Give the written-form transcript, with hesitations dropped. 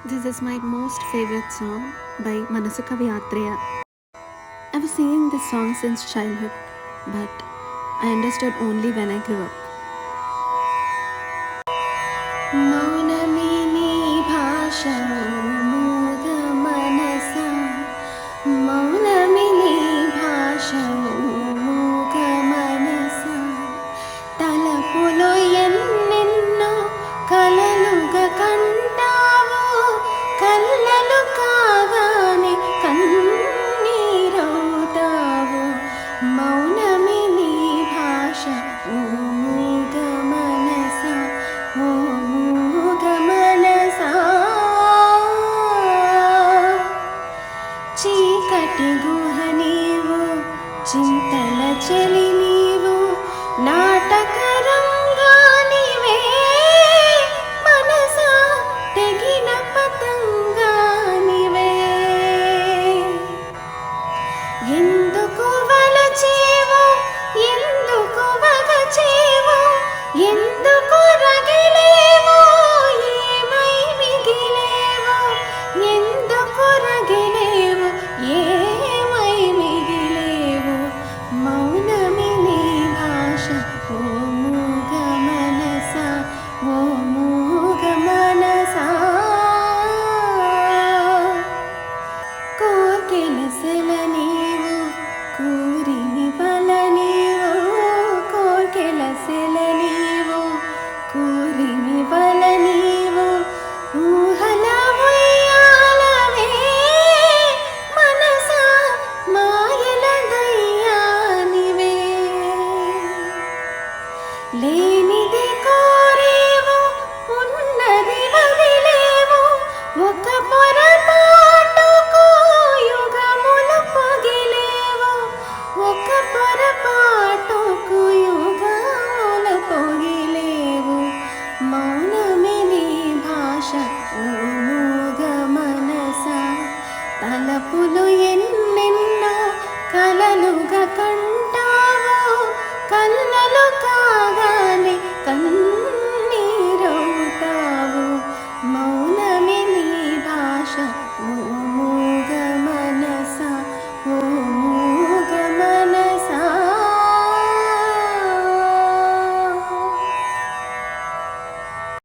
This is my most favorite song by Manasu Kavi Atreya. I was singing this song since childhood, but I understood only when I grew up. మౌనమిని భాష మూగ మనస మౌనమిని భాష మూగ మనస తలపులో ఎన్నెన్నో కలలుగా కంటావు కళ్ళలు కాగానే కన్నీరవుతావు మౌనమిని భాష మూగ మనస చీకటి గుహ నీవు చింతల చెలి నీవు నాటక రంగానివే మనసా తెగిన పతంగానివే ఎందుకు వలచేవో ఎందుకు వగచేవో ఎందుకు రగిలేవో ఏమై మిగిలేవో ఎందుకు రగిలేవో ఏమై మిగిలేవో మౌనమిని భాష ఓ మూగ మనస ఓ మూగ మనస కోర్కెల సెల నీవు కూరిని బల నీవు కోర్కెల సెల నీవు కూరిని బల నీవు ఊహల ఉయ్యాలవే మనస మాయల దయ్యానివే లేనిది కోరేవు ఉన్నది వదిలేవు ఒక పొరపాటుకు యుగములు పొగిలేవు ఒక పొరపాటుకు యుగములు పొగిలేవు మౌనమిని భాష ఓ మూగ మనస తలపులు ఎన్నెన్నో కలలుగా కంటావు కళ్ళలు కాగానే